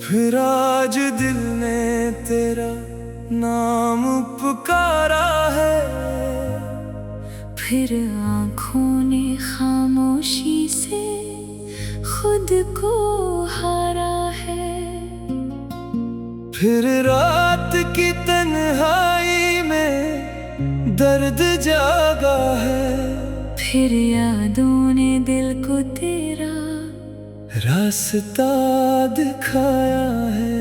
फिर आज दिल ने तेरा नाम पुकारा है, फिर आँखों ने खामोशी से खुद को हारा है। फिर रात की तन्हाई में दर्द जागा है, फिर यादों ने दिल को तेरा रास्ता दिखाया है।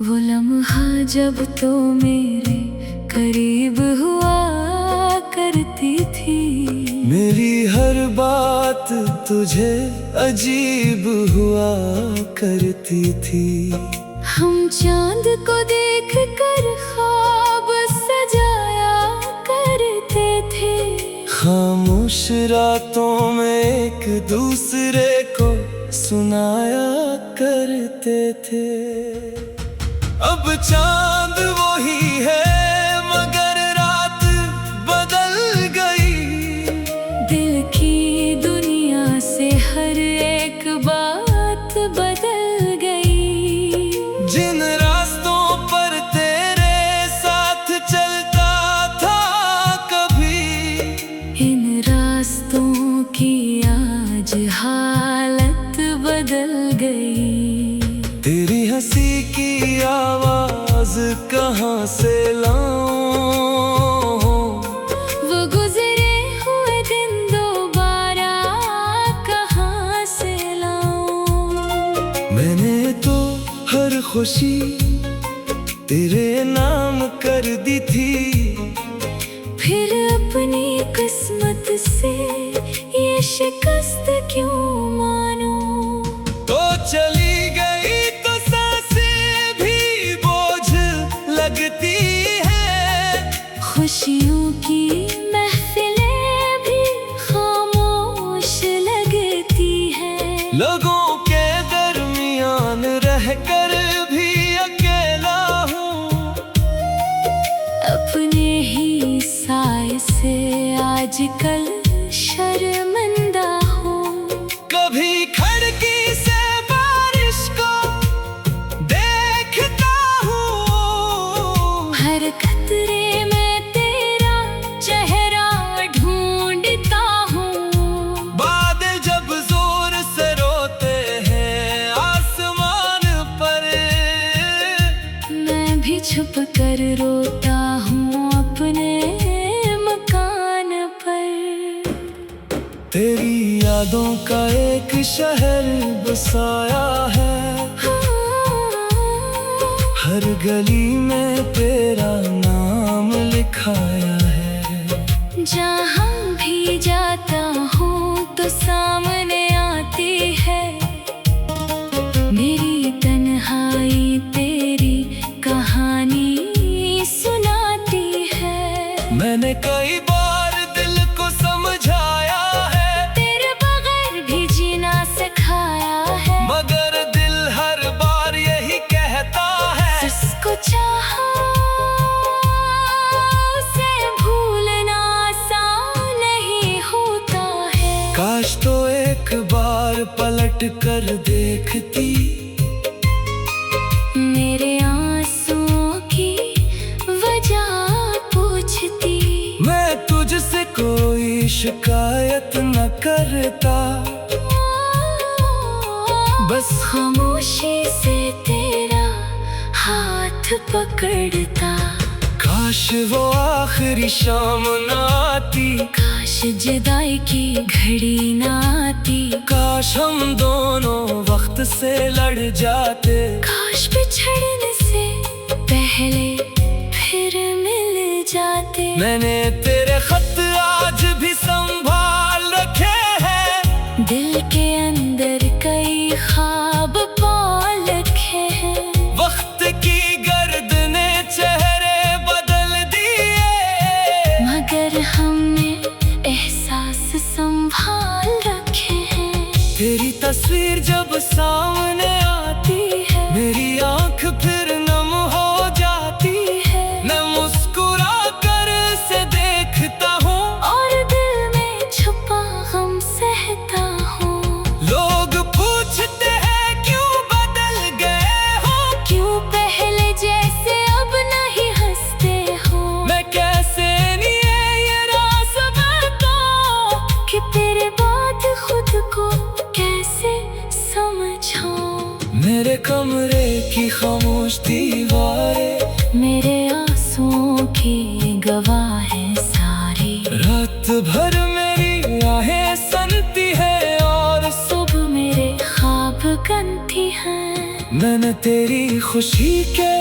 वो लम्हा जब तो मेरे करीब हुआ करती थी, मेरी हर बात तुझे अजीब हुआ करती थी। हम चांद को देख कर ख्वाब सजाया करते थे, खामोश रातों में एक दूसरे को सुनाया करते थे। अब चांद वही है मगर रात बदल गई, दिल की दुनिया से हर एक बात बदल गई। जिन रास्तों पर तेरे साथ चलता था कभी, इन रास्तों की आज हालत बदल गई। तेरी हंसी की आवाज कहाँ से लाऊं, वो गुजरे हुए दिन दोबारा कहाँ से लाऊं। मैंने तो हर खुशी तेरे नाम कर दी थी, फिर अपनी किस्मत से ये शिकस्त क्यों मानूं। तो चली गई तो सांसें भी बोझ लगती है, खुशियों की महफिलें भी खामोश लगती हैं। लोगों के दरमियान रहकर भी अकेला हूँ, अपने ही साए से आजकल शर्मिंदा हूँ। कभी खिड़की से बारिश को देखता हूँ, हर कतरे में तेरा चेहरा ढूंढता हूँ। बादल जब जोर से रोते हैं आसमान पर, मैं भी छुप कर रोता हूँ अपने मकान पर। तेरी यादों का एक शहर बसाया है, हर गली में तेरा नाम लिखाया है। जहाँ भी जाता हूँ तो सामने आती है मेरी तन्हाई, तेरी कहानी सुनाती है। मैंने कई बार दिल को समझाया है, तेरे बगैर भी जीना सिखाया है, मगर दिल हर बार यही कहता है, जिसको चाहा उसे भूलना आसान नहीं होता है। काश तो एक बार पलट कर देखती, मेरे आंसुओं की वजह पूछती, मैं तुझसे कोई शिकायत न करता, बस खामोशी से तेरा हाथ पकड़ता। काश वो आखिरी शाम न आती, काश जुदाई की घड़ी ना आती, काश हम दोनों वक्त से लड़ जाते, काश बिछड़ने से पहले फिर मिल जाते। मैंने तेरे खत आज भी संभाल रखे हैं, दिल के अंदर कई ख्वाब पाल रखे हैं। वक्त की गर्द ने चेहरे बदल दिए, मगर हमने एहसास संभाल रखे हैं। तेरी तस्वीर जब सामने आती है, मेरी आंख फिर नम हो जाती है। मैं मुस्कुरा कर से देखता हूँ और दिल में छुपा गम सहता हूँ। लोग पूछते हैं क्यों बदल की खामोश दीवारें मेरे आंसुओं की गवाह है सारी। रात भर मेरी आहें सुनती है और सुबह मेरे ख्वाब गनती हैं। मैंने तेरी खुशी के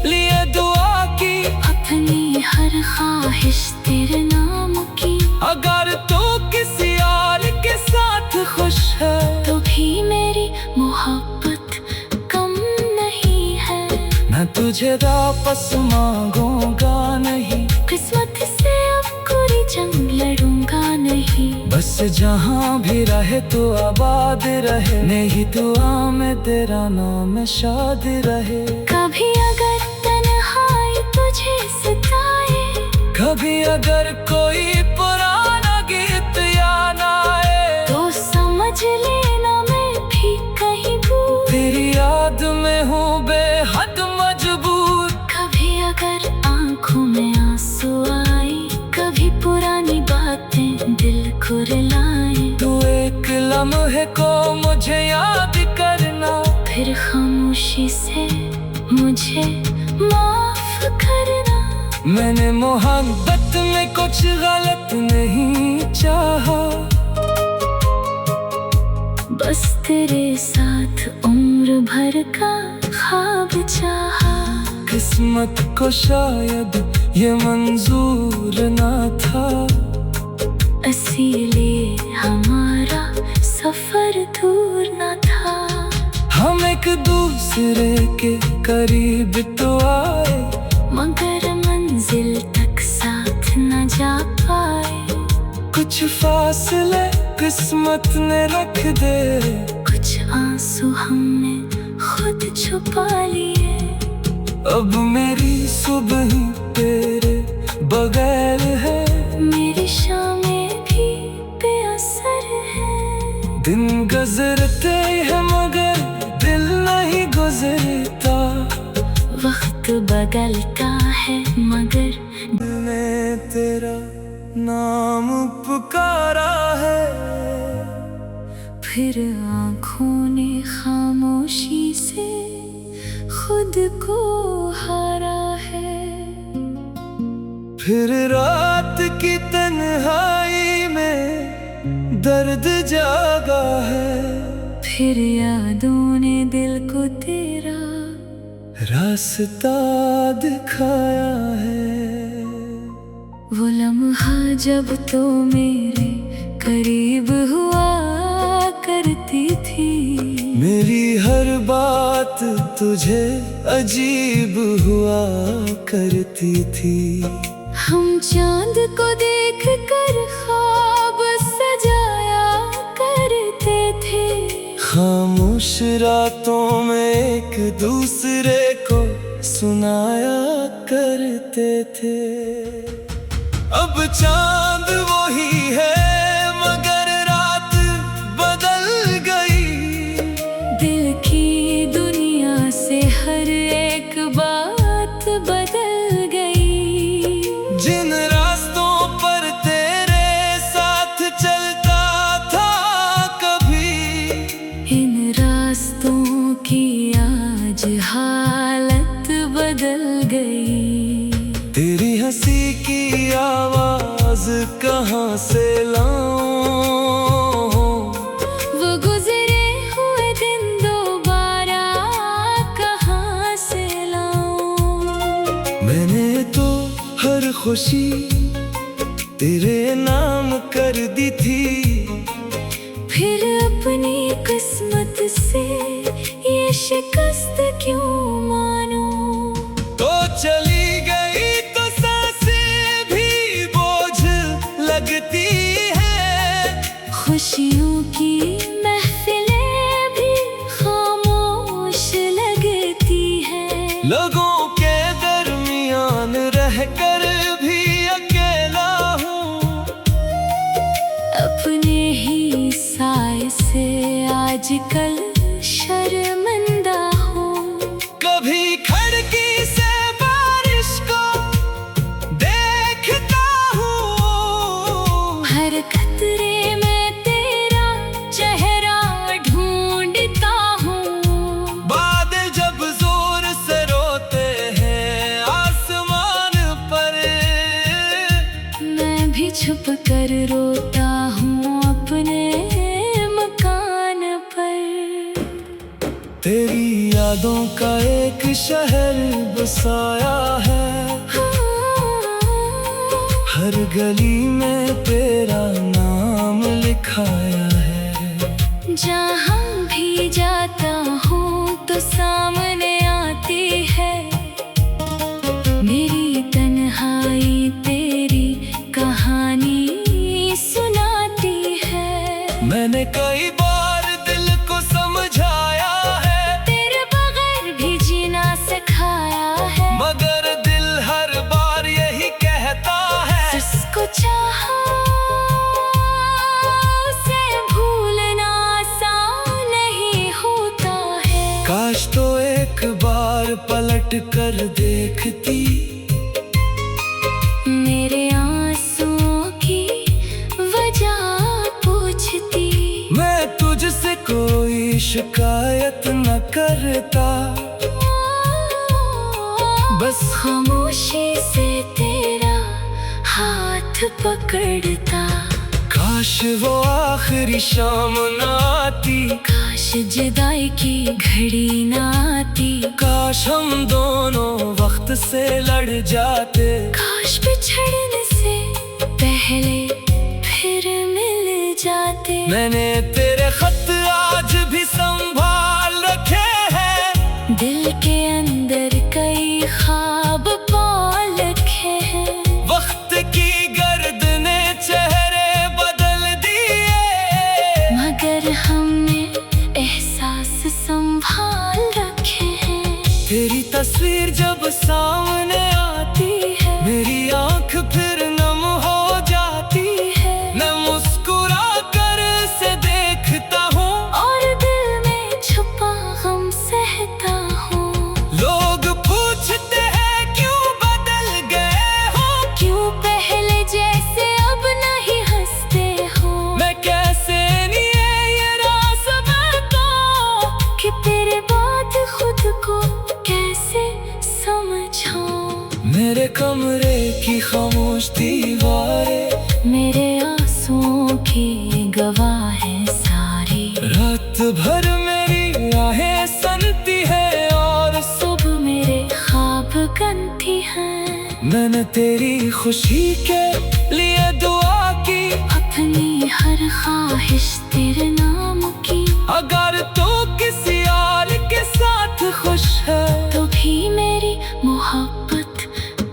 लिए दुआ की, अपनी हर ख्वाहिश तेरे नाम की। अगर तू किसी और के साथ खुश है तो भी मेरी मोहब्बत कम नहीं है। मैं तुझे वापस मांगूंगा नहीं, किस्मत से अब कोई जंग लड़ूंगा नहीं। बस जहाँ भी रहे तो आबाद रहे, मेरी दुआ में तेरा नाम शाद रहे। कभी अगर तन्हाई तुझे सताए, कभी अगर कोई पुराना गीत याद आए, तो समझ लेना मैं भी कहीं भूल। तेरी याद में हूँ बेहद मजबूर। कभी अगर आंखों में आंसू आए, कभी पुरानी बातें दिल को रुलाए, तू एक लम्हे को मुझे याद करना, फिर खामोशी से मुझे माफ करना। मैंने मोहब्बत में कुछ गलत नहीं चाहा, बस तेरे साथ उम्र भर का ख्वाब चाहा। किस्मत को शायद ये मंजूर ना था, इसीलिए हमारा सफर दूर न था। हम एक दूसरे के करीब तो आए, मगर मंजिल तक साथ न जा पाए। कुछ फासले किस्मत ने रख दे, कुछ आंसू हमने खुद छुपा लिए। अब मेरी सुबह ही तेरे बगैर है, मेरी शामें भी बेअसर है। दिन गुजरते हैं मगर दिल नहीं गुजरता, वक्त बदलता है मगर दिल ने तेरा नाम पुकारा है। फिर आँखों ने खामोशी से खुद को हारा है। फिर रात की तन्हाई में दर्द जागा है, फिर यादों ने दिल को तेरा रास्ता दिखाया है। वो लम्हा जब तो मेरे करीब हुआ करती थी। मेरी हर बात तुझे अजीब हुआ करती थी। हम चांद को देख कर ख्वाब सजाया करते थे। खामोश रातों में एक दूसरे को सुनाया करते थे। अब चांद वही है मगर रात बदल गई। दिल की दुनिया से हर एक बात बदल गई। जिन रास्तों पर तेरे साथ चलता था कभी, इन रास्तों की आज हालत बदल गई। तेरी हंसी की आवाज कहाँ से लाऊं, वो गुजरे हुए दिन दोबारा कहाँ से लाऊं। मैंने तो हर खुशी तेरे नाम कर दी थी। फिर अपनी किस्मत से ये शिकस्त क्यों मानूं। तो चली गई तो सांसें भी बोझ लगती है। खुशियों की महफिलें भी खामोश लगती हैं। लोगों के दरमियान रहकर भी अकेला हूँ। अपने ही साए से आजकल शर्मिंदा हूँ। कभी खिड़की से बारिश को देखता हूँ। हर खतरे में तेरा चेहरा ढूंढता हूँ। बादल जब जोर यादों का एक शहर बसाया है। हर गली में तेरा नाम लिखाया है। जहाँ भी जाता हूँ तो सामने आती है मेरी तन्हाई, तेरी कहानी सुनाती है। मैंने कई बार दिल को समझाया है, तेरे बगैर भी जीना सिखाया है, मगर दिल हर बार यही कहता है जिसको चाहा उसे भूलना आसान नहीं होता है। काश तो एक बार पलट कर देखती, मेरे आंसुओं की वजह पूछती, मैं तुझसे कोई शिकायत न करता, बस खामोशी से तेरा हाथ पकड़ता। काश वो आखिरी शाम न आती, काश जुदाई की घड़ी ना आती, काश हम दोनों वक्त से लड़ जाते, काश बिछड़ने से पहले फिर मिल जाते। मैंने तेरे खत आज भी संभाल रखे हैं, दिल के अंदर कई ख्वाब पाल रखे हैं। वक्त की गर्द ने चेहरे बदल दिए, मगर हमने एहसास संभाल रखे हैं। तेरी तस्वीर जब सामने आती है, मेरी आंख फिर नम हो जाती है। मैं मुस्कुरा कर से देखता हूँ और दिल में छुपा गम सहता हूँ। लोग पूछते हैं क्यों बदल गए हो, क्यों पहले जैसे अब नहीं हंसते हो। मैं कैसे नहीं ये राज बताऊं कि तेरे बाद खुद को कैसे समझाऊं। मेरे कमरे की खामोश दीवारें मेरे आंसुओं की गवाह है सारी। रात भर मेरी आहें सुनती है और सुबह मेरे ख्वाब गनती हैं। मैंने तेरी खुशी के लिए दुआ की, अपनी हर ख्वाहिश तेरे नाम की। अगर तो किसी और के साथ खुश है तो भी मेरी मोहब्बत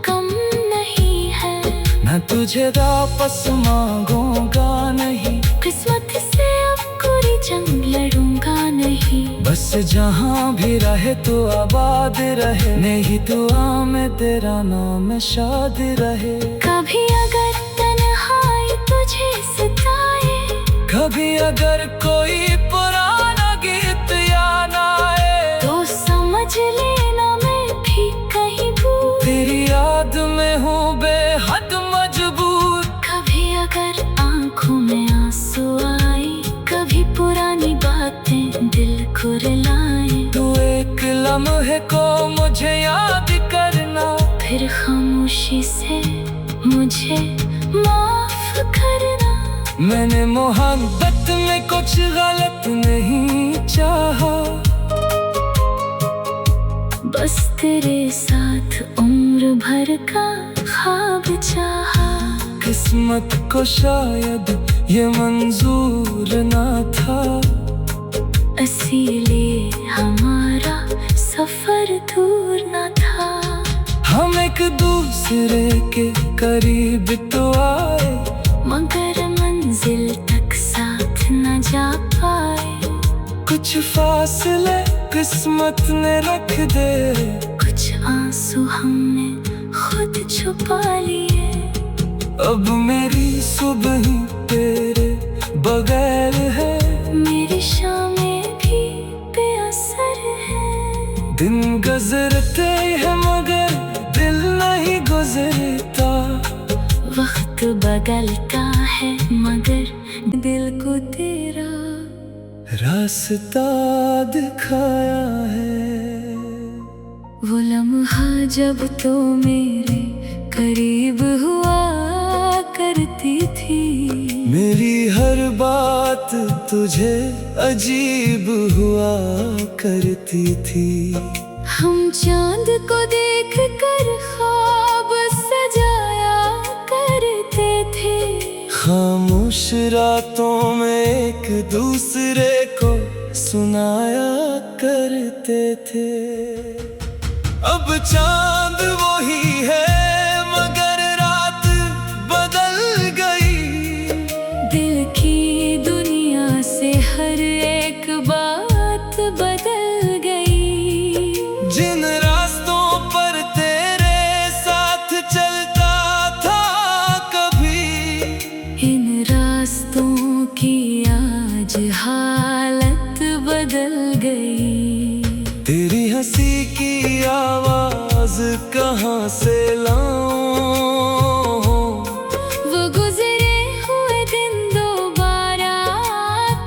कम नहीं है। मैं तुझे वापस मांगूंगा नहीं, किस्मत से अब कोई जंग लड़ूंगा नहीं। बस जहाँ भी रहे तो आबाद रहे, मेरी दुआ में तेरा नाम शाद रहे। कभी अगर तन्हाई तुझे सताए, कभी अगर कोई पुराना गीत याद आए, तो समझ लेना मैं भी कहीं भूल। तेरी याद में हूँ बेहद मजबूर। कभी अगर आंखों में आंसू आए, कभी पुरानी बातें दिल को रुलाए, तू एक लम्हे को मुझे याद करना, फिर खामोशी से मुझे माफ करना। मैंने मोहब्बत में कुछ गलत नहीं चाहा, बस तेरे साथ उम्र भर का ख्वाब चाहा। किस्मत को शायद ये मंजूर ना था, इसीलिए हमारा सफर दूर न था। हम एक दूसरे के करीब तो आए, मगर मंजिल तक साथ न जा पाए। कुछ फासले किस्मत ने रख दे, कुछ आंसू हमने खुद छुपा लिए। अब मेरी सुबह ही तेरे बगैर है, मेरी शामें भी बेअसर है। दिन गुजरते हैं मगर दिल नहीं गुजरता, वक्त बदलता है मगर दिल को तेरा रास्ता दिखाया है। वो लम्हा जब तो मेरे करीब हुआ करती थी, मेरी हर बार बात तुझे अजीब हुआ करती थी। हम चांद को देख कर ख्वाब सजाया करते थे। खामोश रातों में एक दूसरे को सुनाया करते थे। अब चांद वही है मगर रात बदल गई। दिल की दुनिया से हर एक बात बदल गई। जिन रास्तों पर तेरे साथ चलता था कभी, इन रास्तों की आज हालत बदल गई। तेरी हंसी की आवाज कहाँ से लाऊं? वो गुजरे हुए दिन दोबारा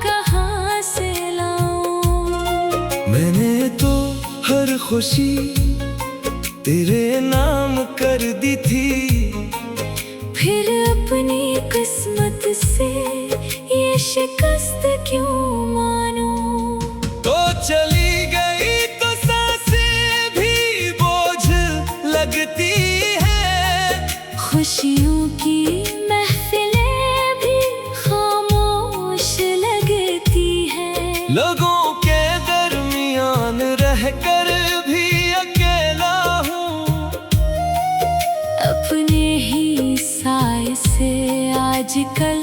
कहाँ से लाऊं? मैंने तो हर खुशी तेरे नाम कर दी थी। फिर अपनी किस्मत से ये शिकस्त क्यों मानूं? तो चली गई तो सांसें भी बोझ लगती है। खुशियों की महफिलें भी खामोश लगती हैं। लोगों के दरमियान रहकर भी अकेला हूँ। अपने ही साए से आजकल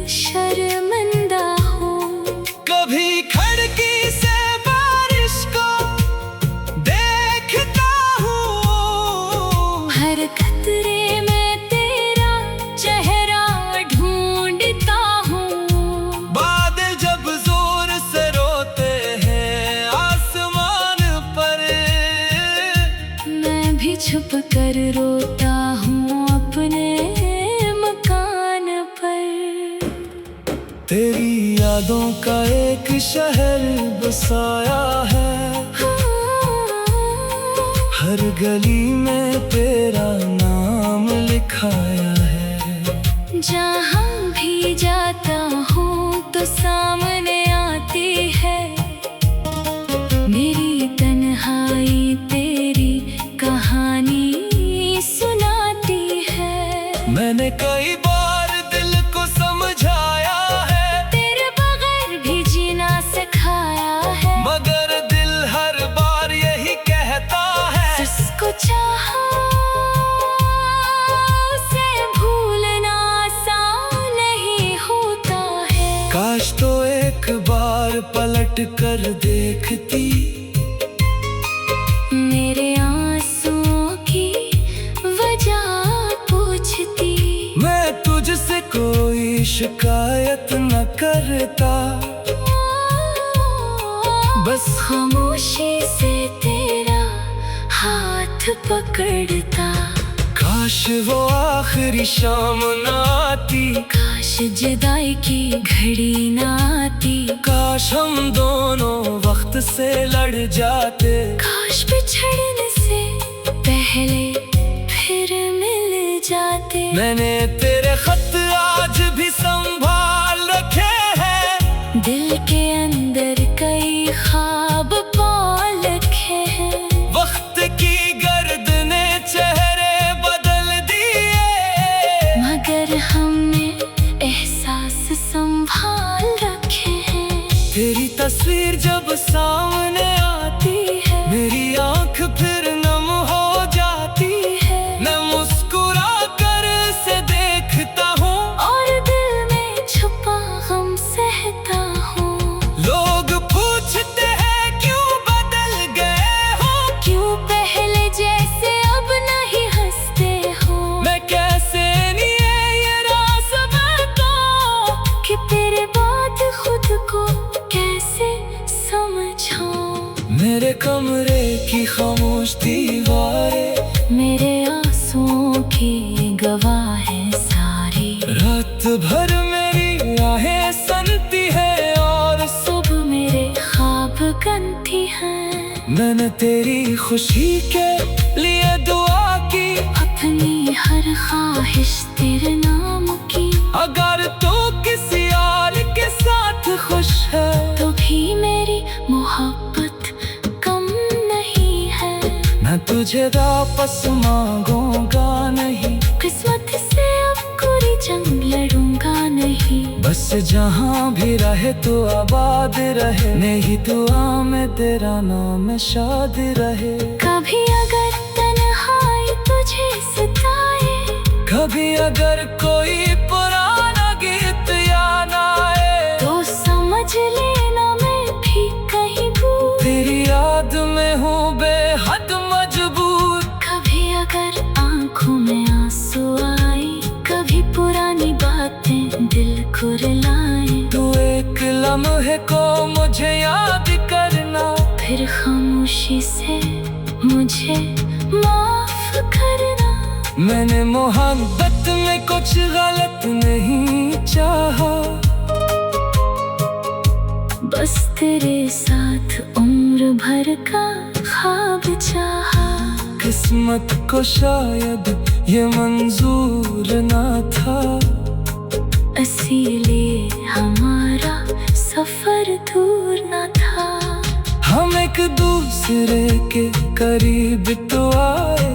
शर्मिंदा हूँ। कभी खिड़की से बारिश को देखता हूँ। हर खतरे में तेरा चेहरा ढूंढता हूँ। बादल जब जोर से रोते हैं आसमान पर, मैं भी छुप कर रोता हूँ अपने मकान पर। तेरी यादों का एक शहर बसाया है। हर गली में तेरा नाम लिखाया है। जहाँ भी जाता हूँ तो सामने आती है मेरी तन्हाई, तेरी कहानी सुनाती है। मैंने कई बार दिल को समझाया है, तेरे बगैर भी जीना सिखाया है। मगर दिल हर बार यही कहता है, जिसको चाहा उसे भूलना आसान नहीं होता है। काश तो एक बार पलट कर देखती, मेरे आंसुओं की वजह पूछती। मैं तुझसे कोई शिकायत न करता, बस खामोशी से तेरा हाथ पकड़ता। काश वो आखिरी शाम न आती। काश जुदाई की घड़ी ना आती। काश हम दोनों वक्त से लड़ जाते। काश बिछड़ने से पहले फिर मिल जाते। मैंने तेरे खत आज भी संभाल रखे हैं। दिल के अंदर कई ख्वाब पाल रखे हैं। वक्त की गर्द ने चेहरे बदल दिए, मगर हमने एहसास संभाल रखे हैं। तेरी तस्वीर जब सामने आती है, मेरी आंख फिर नम हो जाती है। मैं मुस्कुरा कर से देखता हूँ और दिल में छुपा गम सहता हूँ। लोग पूछते हैं क्यों बदल गए हो, क्यों पहले जैसे अब नहीं हंसते हो। मैं कैसे नहीं ये राज बताऊं कि तेरे बाद खुद को कैसे समझाऊं। मेरे कमरे की खामोश दीवारें मेरे आंसुओं की गवाह है सारी। रात भर मेरी आहें सुनती है और सुबह मेरे ख्वाब गनती हैं। मैंने तेरी खुशी के लिए दुआ की, अपनी हर ख्वाहिश तेरे नाम की। अगर तू किसी और के साथ तुझे वापस मांगूंगा नहीं, किस्मत से अब कोई जंग लड़ूंगा नहीं। बस जहाँ भी रहे तो आबाद रहे, नहीं दुआ में तेरा नाम शाद रहे। कभी अगर तन्हाई तुझे सताए, कभी अगर कोई पुराना गीत याद आए, तो समझ लेना मैं भी कहीं भूल, तेरी याद में हूँ बेहद मजबूर। कभी अगर आंखों में आंसू आए, कभी पुरानी बातें दिल को रुलाए, तू एक लम्हे को मुझे याद करना, फिर खामोशी से मुझे माफ करना। मैंने मोहब्बत में कुछ गलत नहीं चाहा, बस तेरे साथ उम्र भर का ख्वाब चाहा। किस्मत को शायद ये मंजूर ना था, इसीलिए हमारा सफर दूर न था। हम एक दूसरे के करीब तो आए,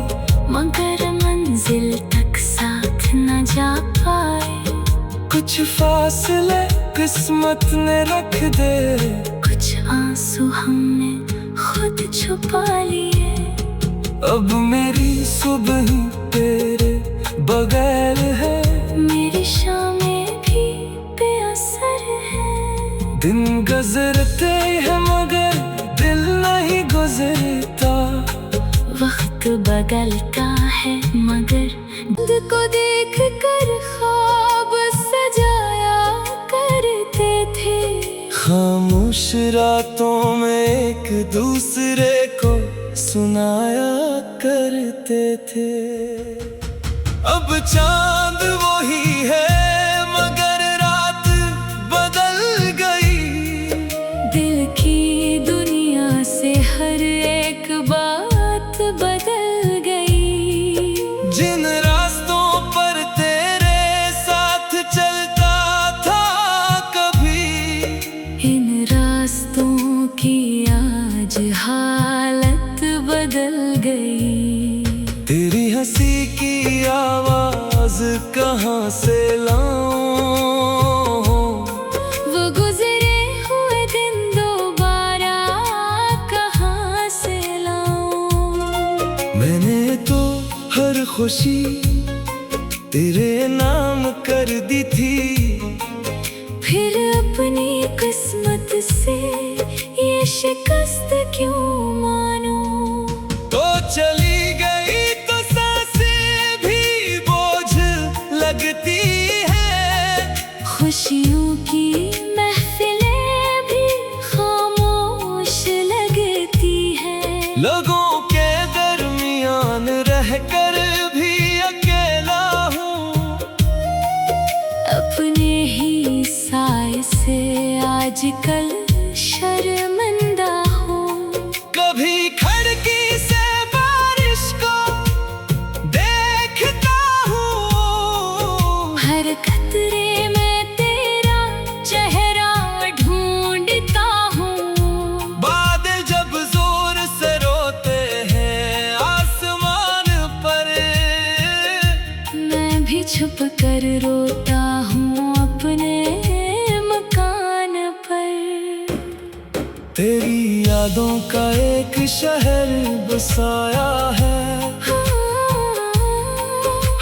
मगर मंजिल तक साथ न जा पाए। कुछ फासले किस्मत ने रख दे, कुछ आंसू हमने खुद छुपा लिए। अब मेरी सुबह तेरे बगैर है, मेरी शामें भी बेअसर है। दिन गुजरते हैं मगर दिल नहीं गुजरता, वक्त बदलता है मगर खुद को देख कर ख्वाब सजाया करते थे। खामोश रातों में एक दूसरे को सुनाया करते थे। अब चांद वही है मगर रात बदल गई, दिल की दुनिया से हर एक बात बदल गई। जिन रास्तों पर तेरे साथ चलता था कभी, इन रास्तों की आज हालत बदल गई। तेरी हंसी की आवाज कहाँ से लाऊं, वो गुजरे हुए दिन दोबारा कहाँ से लाऊं। मैंने तो हर खुशी तेरे नाम कर दी थी, फिर अपनी किस्मत से ये शिकस्त क्यों मानूं। तो चली गई तो सांसें भी बोझ लगती है, खुशियों की महफिलें भी खामोश लगती है। लोगों के दरमियान रहकर भी अकेला हूँ, अपने ही साए से आजकल शर्मिंदा हूँ। कभी खिड़की से बारिश को देखता हूँ, हर खतरे में तेरा चेहरा ढूंढता हूँ। बादल जब जोर से रोते हैं आसमान पर, मैं भी छुप कर रोता हूँ अपने मकान पर। तेरी यादों का एक शहर बसाया है,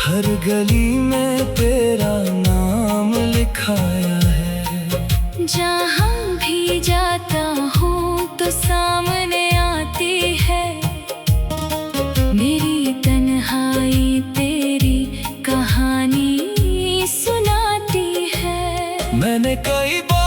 हर गली में तेरा नाम लिखाया है। जहाँ भी जाता हूँ तो सामने आती है मेरी तन्हाई, तेरी कहानी सुनाती है। मैंने कई बार